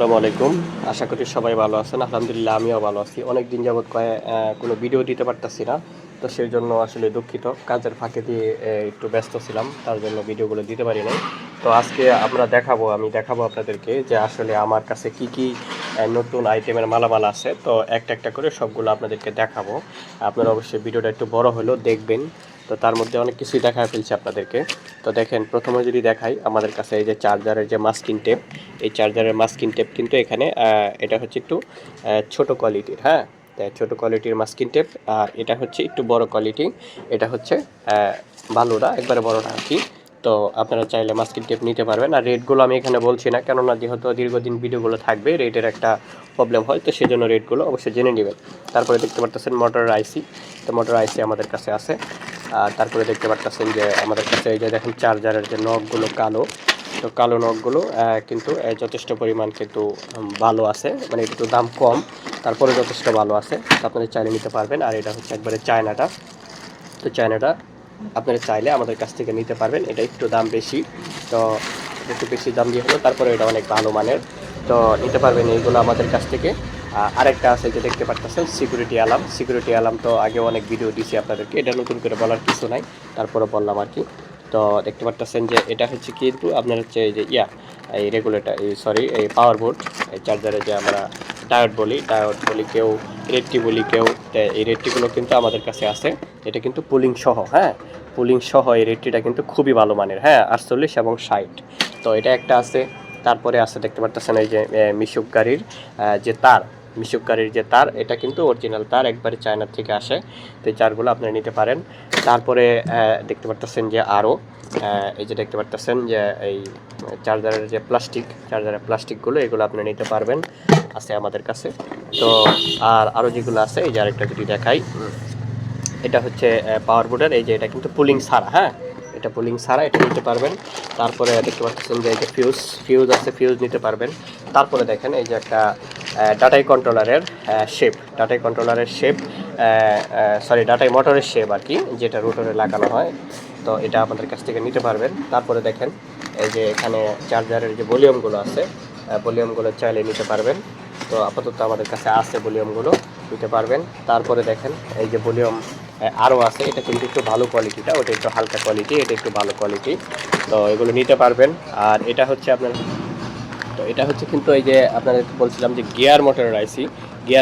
আসসালামু আলাইকুম। আশা করি সবাই ভালো আছেন। আলহামদুলিল্লাহ আমিও ভালো আছি। অনেক দিন যাবৎ কোনো ভিডিও দিতে পারতাছি না। তো সেই জন্য আসলে দুঃখিত। কাজের ফাঁকে দিয়ে একটু ব্যস্ত ছিলাম। তার জন্য ভিডিওগুলো দিতে পারি নাই। তো আজকে আমি দেখাবো আপনাদেরকে যে আসলে আমার কাছে কি নতুন আইটেমের মালামাল আছে। তো একটা করে সবগুলো আপনাদেরকে দেখাবো। আপনারা অবশ্যই ভিডিওটা একটু বড় হলেও দেখবেন। তো তার মধ্যে অনেক কিছুই দেখায় ফেলছি আপনাদেরকে। তো দেখেন, প্রথমে যদি দেখাই, আমাদের কাছে এই যে চার্জারের যে মাস্কিং টেপ, এই চার্জারের মাস্কিং টেপ কিন্তু এখানে এটা হচ্ছে একটু ছোট কোয়ালিটির, হ্যাঁ। ছোট কোয়ালিটির মাস্কিং টেপ, আর এটা হচ্ছে একটু বড় কোয়ালিটি। এটা হচ্ছে ভালোটা, একবারে বড়টা আর কি। তো আপনারা চাইলে মাস্কিং টেপ নিতে পারবেন। আর রেটগুলো আমি এখানে বলছি না, কেননা যেহেতু দীর্ঘদিন ভিডিওগুলো থাকবে, রেটের একটা প্রবলেম হয়, তো সেজন্য রেটগুলো অবশ্যই জেনে নেবেন। তারপরে দেখতে পারতেছেন মোটরের আইসি। তো মোটর আইসি আমাদের কাছে আছে। আর তারপরে দেখতে পারতেছেন যে আমাদের কাছে এই যে দেখেন চার্জারের যে নখগুলো কালো, তো কালো নখগুলো কিন্তু যথেষ্ট পরিমাণ কিন্তু ভালো আছে, মানে একটু দাম কম, তারপরে যথেষ্ট ভালো আছে। তো আপনারা চাইলে নিতে পারবেন। আর এটা হচ্ছে একবারে চায়নাটা। তো চায়নাটা আপনারা চাইলে আমাদের কাছ থেকে নিতে পারবেন। এটা একটু দাম বেশি, তো একটু বেশি দাম দিয়ে হলো, তারপরে এটা অনেক ভালো মানের। তো নিতে পারবেন এইগুলো আমাদের কাছ থেকে। আরেকটা আছে যে দেখতে পাচ্ছেন সিকিউরিটি অ্যালার্ম। সিকিউরিটি অ্যালার্ম তো আগে অনেক ভিডিও দিয়েছি আপনাদেরকে, এটা নতুন করে বলার কিছু নাই, তারপরে বললাম আর কি। তো দেখতে পাচ্ছেন যে এটা হচ্ছে কিন্তু আপনার হচ্ছে এই যে এই রেগুলেটর, এই পাওয়ার বোর্ড, এই চার্জারে যে আমরা ডায়োড বলি কেউ, রেডটি বলি কেউ। এই রেডটিগুলো কিন্তু আমাদের কাছে আছে। এটা কিন্তু পুলিং সহ, হ্যাঁ, পুলিং সহ এই রেডটিটা কিন্তু খুবই ভালো মানের, হ্যাঁ, 48 এবং 60। তো এটা একটা আছে। তারপরে আছে দেখতে পাচ্ছেন এই যে মিশুক গাড়ির যে তার, মিশুক গাড়ির যে তার, এটা কিন্তু অরিজিনাল তার, একবারে চায়নার থেকে আসে। তো এই চারগুলো আপনারা নিতে পারেন। তারপরে দেখতে পাচ্ছেন যে আরও এই যে দেখতে পাচ্ছেন যে এই চার্জারের প্লাস্টিকগুলো, এগুলো আপনি নিতে পারবেন, আছে আমাদের কাছে। তো আরও যেগুলো আছে, এই যে আরেকটা যদি দেখাই, এটা হচ্ছে পাওয়ার বোর্ডের, এই যে এটা কিন্তু পুলিং ছাড়া, হ্যাঁ, এটা পুলিং ছাড়া, এটা নিতে পারবেন। তারপরে দেখতে পাচ্ছেন যে এই যে ফিউজ আছে, ফিউজ নিতে পারবেন। তারপরে দেখেন এই যে একটা ডাটাই কন্ট্রোলারের শেপ, ডাটাই মোটরের শেপ আর কি, যেটা রোটরে লাগানো হয়। তো এটা আমাদের কাছ থেকে নিতে পারবেন। তারপরে দেখেন এই যে এখানে চার্জারের যে ভলিউমগুলো আছে, ভলিউমগুলো চাইলে নিতে পারবেন। তো আপাতত আমাদের কাছে আছে, ভলিউমগুলো নিতে পারবেন। তারপরে দেখেন এই যে ভলিউম আরও আছে, এটা কিন্তু একটু ভালো কোয়ালিটিটা, ওটা একটু হালকা কোয়ালিটি, এটা একটু ভালো কোয়ালিটি। তো এগুলো নিতে পারবেন। আর এটা হচ্ছে আপনার, তো এটা হচ্ছে কিন্তু এই যে আপনাদের বলছিলাম যে গিয়ার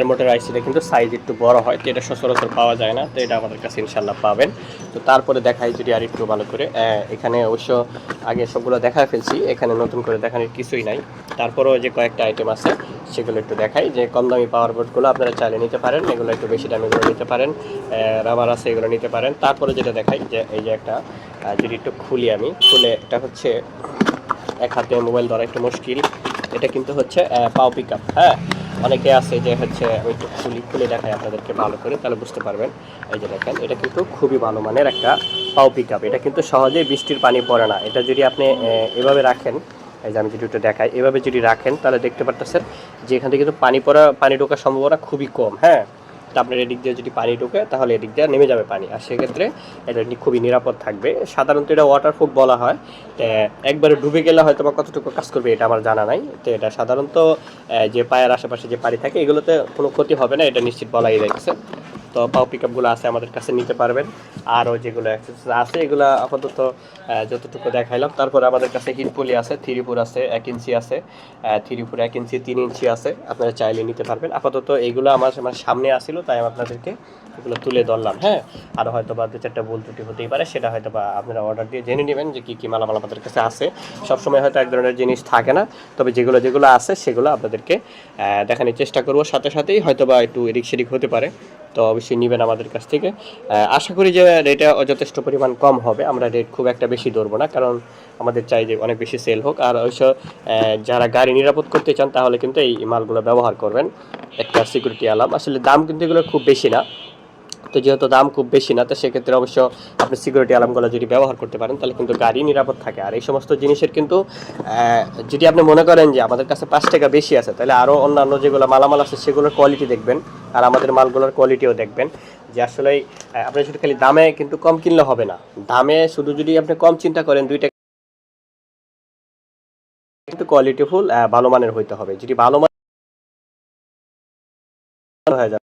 মোটর আইসিটা কিন্তু সাইজ একটু বড় হয়, তো এটা সচরাচর পাওয়া যায় না। তো এটা আমাদের কাছে ইনশাল্লাহ পাবেন। তো তারপরে দেখাই যদি আর একটু ভালো করে, এখানে অবশ্য আগে সবগুলো দেখায় ফেলছি, এখানে নতুন করে দেখানোর কিছুই নাই। তারপরেও যে কয়েকটা আইটেম আছে সেগুলো একটু দেখাই। যে কম দামি পাওয়ার বোর্ডগুলো আপনারা চাইলে নিতে পারেন, এগুলো একটু বেশি দামিগুলো নিতে পারেন, রাবার আছে, এগুলো নিতে পারেন। তারপরে যেটা দেখাই যে এই যে একটা, যদি একটু খুলে, এটা হচ্ছে এক হাতে মোবাইল ধরা একটু মুশকিল। এটা কিন্তু হচ্ছে পাও পিক আপ, হ্যাঁ। অনেকে আছে যে হচ্ছে, আমি একটু খুলে দেখাই আপনাদেরকে ভালো করে, তাহলে বুঝতে পারবেন। এই যে দেখেন, এটা কিন্তু খুবই ভালো মানের একটা পাও পিক আপ। এটা কিন্তু সহজেই বৃষ্টির পানি পড়ে না। এটা যদি আপনি এভাবে রাখেন, এই যে আমি যদি একটু দেখাই, এভাবে যদি রাখেন, তাহলে দেখতে পারতেছেন যে এখান থেকে কিন্তু পানি ঢোকার সম্ভাবনা খুবই কম, হ্যাঁ। তো আপনার এদিক দিয়ে যদি পানি ঢোকে, তাহলে এদিক দিয়ে নেমে যাবে পানি, আর সেক্ষেত্রে এটা খুবই নিরাপদ থাকবে। সাধারণত এটা ওয়াটারপ্রুফ বলা হয়। একবারে ডুবে গেলে হয়তো বা কতটুকু কাজ করবে এটা আমার জানা নাই। তো এটা সাধারণত যে পায়ের আশেপাশে যে পানি থাকে, এগুলোতে কোনো ক্ষতি হবে না, এটা নিশ্চিত বলাই যাচ্ছে। তো পাও পিক আপগুলো আছে আমাদের কাছে, নিতে পারবেন। আরও যেগুলো অ্যাক্সেসরিজ আছে, এগুলো আপাতত যতটুকু দেখাইলাম। তারপরে আমাদের কাছে হিটপুলি আছে, 3 4 আছে, 1 ইঞ্চি আছে, 3 4 1 ইঞ্চি, 3 ইঞ্চি আছে, আপনারা চাইলে নিতে পারবেন। আপাতত এইগুলো আমার সামনে আসিল, তাই আমি আপনাদেরকে এগুলো তুলে ধরলাম, হ্যাঁ। আর হয়তো বা 2 4টা ভুল ত্রুটি হতেই পারে, সেটা হয়তো বা আপনারা অর্ডার দিয়ে জেনে নেবেন যে কী মালামাল আমাদের কাছে আছে। সবসময় হয়তো এক ধরনের জিনিস থাকে না, তবে যেগুলো আছে সেগুলো আপনাদেরকে দেখানোর চেষ্টা করবো। সাথেই হয়তো বা একটু এদিক সেদিক হতে পারে। তো অবশ্যই নেবেন আমাদের কাছ থেকে। আশা করি যে রেটটা যথেষ্ট পরিমাণ কম হবে। আমরা রেট খুব একটা বেশি ধরবো না, কারণ আমাদের চাই যে অনেক বেশি সেল হোক। আর অবশ্য যারা গাড়ি নিরাপদ করতে চান, তাহলে কিন্তু এই মালগুলো ব্যবহার করবেন। একটা সিকিউরিটি অ্যালার্ম, আসলে দাম কিন্তু এগুলো খুব বেশি না। তো যেহেতু দাম খুব বেশি না, তো সেক্ষেত্রে অবশ্য আপনি সিকিউরিটি অ্যালার্মগুলো যদি ব্যবহার করতে পারেন, তাহলে কিন্তু গাড়ি নিরাপদ থাকে। আর এই সমস্ত জিনিসের কিন্তু যদি আপনি মনে করেন যে আমাদের কাছে 5 টাকা বেশি আছে, তাহলে আরও অন্যান্য যেগুলো মালামাল আছে সেগুলোর কোয়ালিটি দেখবেন, আর আমাদের মালগুলোর কোয়ালিটিও দেখবেন। যে আসলে আপনি শুধু খালি দামে কিন্তু কম কিনলে হবে না, দামে শুধু যদি আপনি কম চিন্তা করেন, 2 টাকা কিন্তু কোয়ালিটিফুল ভালো মানের হইতে হবে। যদি ভালো মানের হয়ে যাবে